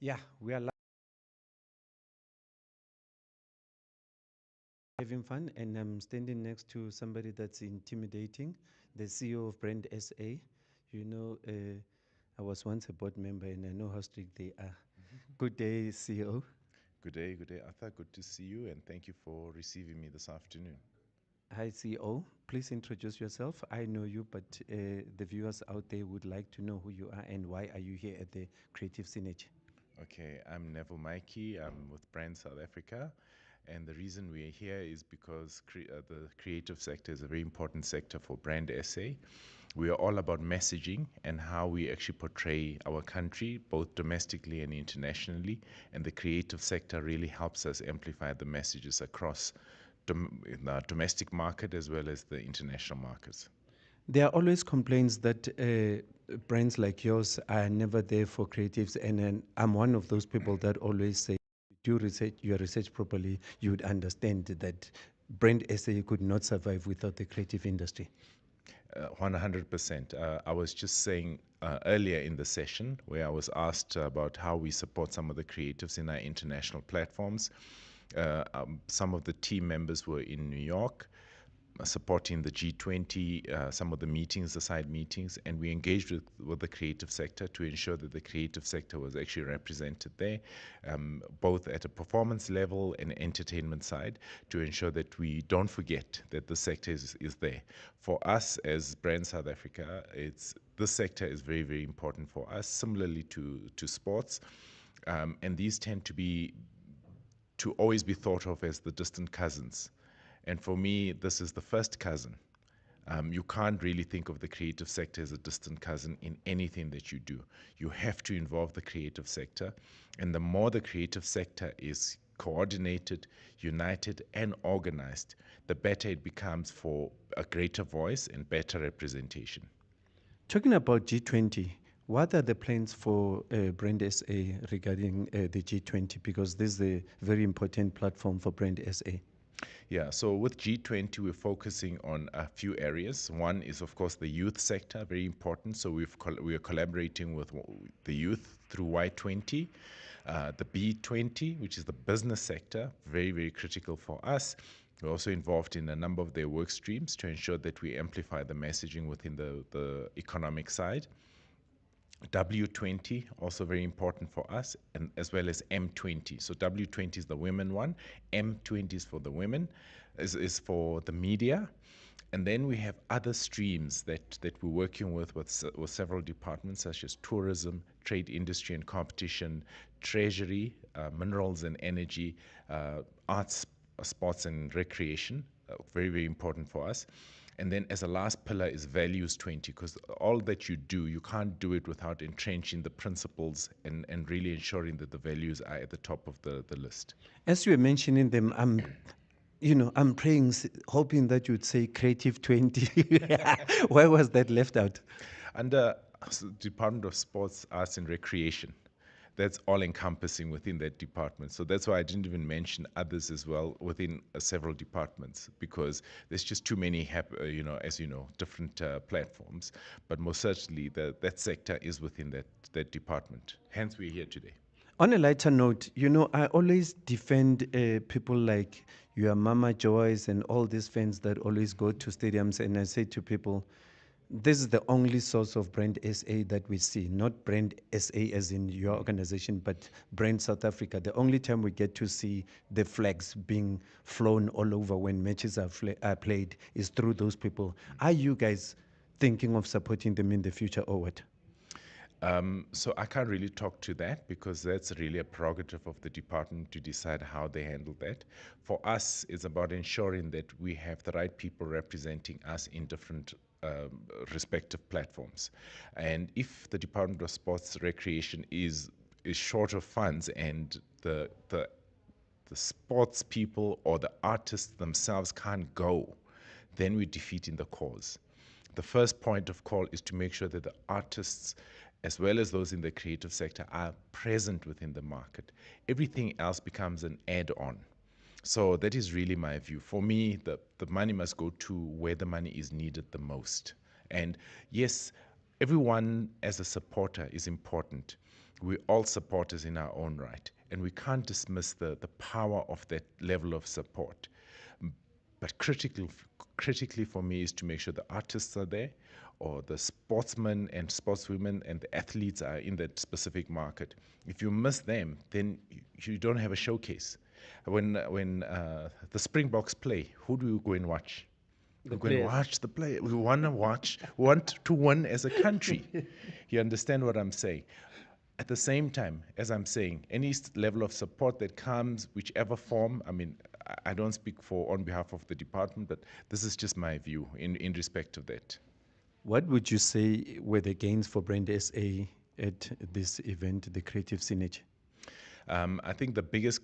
Yeah, we are having fun, and I'm standing next to somebody that's intimidating, the CEO of Brand SA. You know, I was once a board member, and I know how strict they are. Good day, CEO. Good day, Arthur. Good to see you, and thank you for receiving me this afternoon. Hi, CEO. Please introduce yourself. I know you, but the viewers out there would like to know who you are and why are you here at the Creative Synergy. Okay, I'm Neville Matjie. I'm with Brand South Africa, and the reason we are here is because the creative sector is a very important sector for Brand SA. We are all about messaging and how we actually portray our country, both domestically and internationally, and the creative sector really helps us amplify the messages across in the domestic market as well as the international markets. There are always complaints that brands like yours are never there for creatives, and I'm one of those people that always say, do research your research properly, you would understand that brand SA could not survive without the creative industry. 100%. I was just saying earlier in the session where I was asked about how we support some of the creatives in our international platforms. Some of the team members were in New York supporting the G20, some of the meetings, the side meetings, and we engaged with the creative sector to ensure that the creative sector was actually represented there, both at a performance level and entertainment side, to ensure that we don't forget that the sector is there. For us as Brand South Africa, this sector is very, very important for us, similarly to sports, and these tend to always be thought of as the distant cousins. And for me, this is the first cousin. You can't really think of the creative sector as a distant cousin in anything that you do. You have to involve the creative sector. And the more the creative sector is coordinated, united, and organized, the better it becomes for a greater voice and better representation. Talking about G20, what are the plans for Brand SA regarding the G20? Because this is a very important platform for Brand SA. Yeah, so with G20, we're focusing on a few areas. One is, of course, the youth sector, very important. So we are collaborating with the youth through Y20, the B20, which is the business sector, very, very critical for us. We're also involved in a number of their work streams to ensure that we amplify the messaging within the economic side. W20, also very important for us, and as well as M20. So W20 is the women one, M20 is for the women, is for the media. And then we have other streams that we're working with several departments such as tourism, trade, industry and competition, treasury, minerals and energy, arts, sports and recreation, very, very important for us. And then as a last pillar is values 20, because all that you do, you can't do it without entrenching the principles and really ensuring that the values are at the top of the list. As you were mentioning them, I'm praying, hoping that you'd say Creative 20. Why was that left out? Under Department of Sports, Arts and Recreation, that's all encompassing within that department. So that's why I didn't even mention others as well within several departments, because there's just too many, as you know, different platforms. But most certainly that sector is within that department. Hence, we're here today. On a lighter note, I always defend people like your Mama Joyce and all these fans that always go to stadiums, and I say to people, this is the only source of Brand SA that we see, not Brand SA as in your organization, but Brand South Africa. The only time we get to see the flags being flown all over when matches are played is through those people. Are you guys thinking of supporting them in the future or what? So I can't really talk to that because that's really a prerogative of the department to decide how they handle that. For us, it's about ensuring that we have the right people representing us in different respective platforms. And if the Department of Sports Recreation is short of funds and the sports people or the artists themselves can't go, then we're defeating the cause. The first point of call is to make sure that the artists, as well as those in the creative sector, are present within the market. Everything else becomes an add-on. So that is really my view. For me, the money must go to where the money is needed the most. And yes, everyone as a supporter is important. We're all supporters in our own right, and we can't dismiss the power of that level of support. But critically for me is to make sure the artists are there, or the sportsmen and sportswomen and the athletes are in that specific market. If you miss them, then you don't have a showcase. When the Springboks play, who do you go and watch? The We're going to players. watch the play. We want to watch, want to win as a country. You understand what I'm saying? At the same time, as I'm saying, any level of support that comes, whichever form, I mean, I don't speak for on behalf of the department, but this is just my view in respect of that. What would you say were the gains for Brand SA at this event, the Creative Synergy? I think the biggest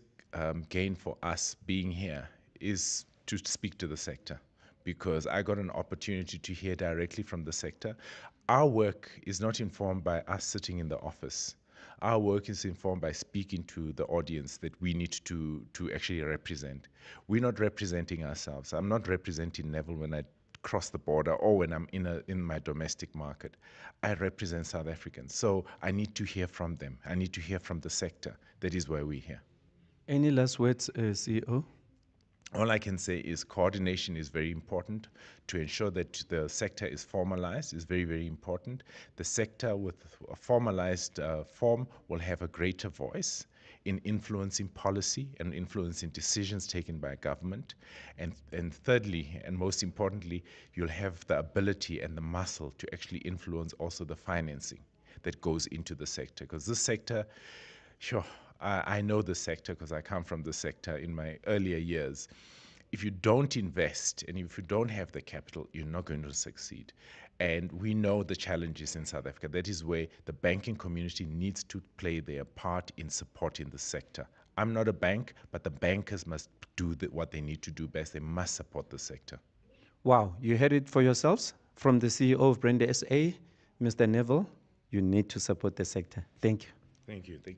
gain for us being here is to speak to the sector, because I got an opportunity to hear directly from the sector. Our work is not informed by us sitting in the office. Our work is informed by speaking to the audience that we need to actually represent. We're not representing ourselves. I'm not representing Neville when I cross the border or when I'm in my domestic market. I represent South Africans. So I need to hear from them. I need to hear from the sector. That is why we're here. Any last words, CEO? All I can say is coordination is very important. To ensure that the sector is formalized is very, very important. The sector with a formalized form will have a greater voice in influencing policy and influencing decisions taken by government. And thirdly, and most importantly, you'll have the ability and the muscle to actually influence also the financing that goes into the sector. Because this sector, sure, I know the sector because I come from the sector in my earlier years. If you don't invest and if you don't have the capital, you're not going to succeed. And we know the challenges in South Africa. That is where the banking community needs to play their part in supporting the sector. I'm not a bank, but the bankers must do what they need to do best. They must support the sector. Wow, you heard it for yourselves from the CEO of Brand SA, Mr. Neville. You need to support the sector. Thank you. Thank you. Thank you.